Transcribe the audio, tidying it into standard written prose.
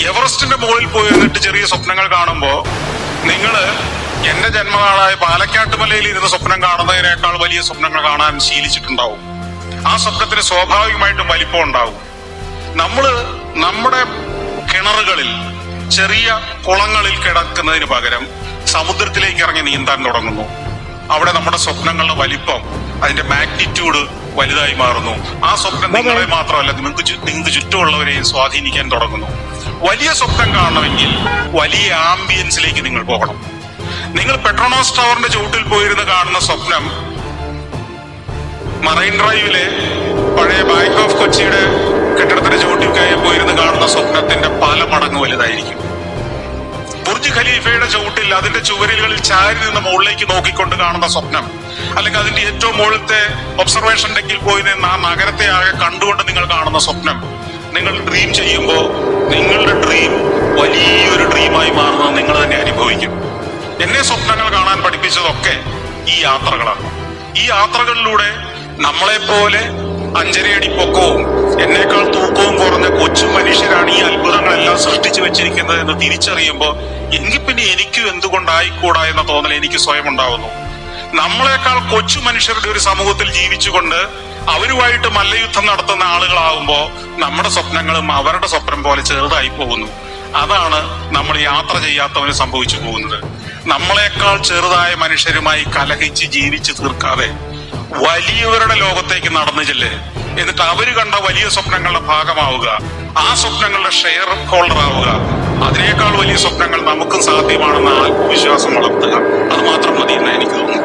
എവറസ്റ്റിന്റെ മുകളിൽ പോയി നിന്നിട്ട് ചെറിയ സ്വപ്നങ്ങൾ കാണുമ്പോ നിങ്ങള് എന്റെ ജന്മനാളായ പാലക്കാട്ടുമലയിൽ ഇരുന്ന് സ്വപ്നം കാണുന്നതിനേക്കാൾ വലിയ സ്വപ്നങ്ങൾ കാണാൻ ശീലിച്ചിട്ടുണ്ടാവും. ആ സ്വപ്നത്തിന് സ്വാഭാവികമായിട്ടും വലിപ്പം ഉണ്ടാവും. നമ്മുടെ കിണറുകളിൽ ചെറിയ കുളങ്ങളിൽ കിടക്കുന്നതിന് പകരം സമുദ്രത്തിലേക്ക് ഇറങ്ങി നീന്താൻ തുടങ്ങുന്നു. അവിടെ നമ്മുടെ സ്വപ്നങ്ങളുടെ വലിപ്പം, അതിന്റെ മാഗ്നിറ്റ്യൂഡ് വലുതായി മാറുന്നു. ആ സ്വപ്നം നിങ്ങളെ മാത്രമല്ല നിങ്ങൾക്ക് ചുറ്റുമുള്ളവരെയും സ്വാധീനിക്കാൻ തുടങ്ങുന്നു. വലിയ സ്വപ്നം കാണണമെങ്കിൽ വലിയ ആംബിയൻസിലേക്ക് നിങ്ങൾ പോകണം. നിങ്ങൾ പെട്രോണാസ് ടവറിന്റെ ചുവട്ടിൽ പോയിരുന്ന് കാണുന്ന സ്വപ്നം മറൈൻ ഡ്രൈവിലെ പഴയ ബാങ്ക് ഓഫ് കൊച്ചിയുടെ കെട്ടിടത്തിന്റെ ചുവട്ടിൽ പോയിരുന്ന് കാണുന്ന സ്വപ്നത്തിന്റെ പല മടങ്ങ് വലുതായിരിക്കും. ബുർജ് ഖലീഫയുടെ ചുവട്ടിൽ അതിന്റെ ചുവരുകളിൽ ചാരി നിന്ന് മുകളിലേക്ക് നോക്കിക്കൊണ്ട് കാണുന്ന സ്വപ്നം, അല്ലെങ്കിൽ അതിന്റെ ഏറ്റവും മുകളിലത്തെ ഒബ്സർവേഷൻ ഡെക്കിൽ പോയി നിന്ന് ആ നഗരത്തെ ആകെ കണ്ടുകൊണ്ട് നിങ്ങൾ കാണുന്ന സ്വപ്നം, നിങ്ങൾ ഡ്രീം ചെയ്യുമ്പോൾ നിങ്ങളുടെ ഡ്രീം വലിയൊരു ഡ്രീമായി മാറുന്നത് നിങ്ങൾ തന്നെ അനുഭവിക്കും. എന്നെ സ്വപ്നങ്ങൾ കാണാൻ പഠിപ്പിച്ചതൊക്കെ ഈ യാത്രകളാണ്. ഈ യാത്രകളിലൂടെ നമ്മളെപ്പോലെ 5.5 അടി പൊക്കവും എന്നേക്കാൾ തൂക്കവും കുറഞ്ഞ കൊച്ചു മനുഷ്യരാണ് ഈ അത്ഭുതങ്ങളെല്ലാം സൃഷ്ടിച്ചു വെച്ചിരിക്കുന്നത് എന്ന് തിരിച്ചറിയുമ്പോൾ എങ്കിൽ പിന്നെ എനിക്കും എന്തുകൊണ്ടായിക്കൂടാ എന്ന തോന്നൽ എനിക്ക് സ്വയം ഉണ്ടാവുന്നു. നമ്മളെക്കാൾ കൊച്ചു മനുഷ്യരുടെ ഒരു സമൂഹത്തിൽ ജീവിച്ചുകൊണ്ട് അവരുമായിട്ട് മല്ലയുദ്ധം നടത്തുന്ന ആളുകളാവുമ്പോ നമ്മുടെ സ്വപ്നങ്ങളും അവരുടെ സ്വപ്നം പോലെ ചെറുതായി പോകുന്നു. അതാണ് നമ്മൾ യാത്ര ചെയ്യാത്തവന് സംഭവിച്ചു പോകുന്നത്. നമ്മളെക്കാൾ ചെറുതായ മനുഷ്യരുമായി കലഹിച്ച് ജീവിച്ച് തീർക്കാതെ വലിയവരുടെ ലോകത്തേക്ക് നടന്നു ചെല്ല്. എന്നിട്ട് അവര് കണ്ട വലിയ സ്വപ്നങ്ങളുടെ ഭാഗമാവുക, ആ സ്വപ്നങ്ങളുടെ ഷെയർ ഹോൾഡർ ആവുക. അതിനേക്കാൾ വലിയ സ്വപ്നങ്ങൾ നമുക്കും സാധ്യമാണെന്ന ആത്മവിശ്വാസം വളർത്തുക. അത് മാത്രം മതി എന്ന് എനിക്ക് തോന്നുന്നു.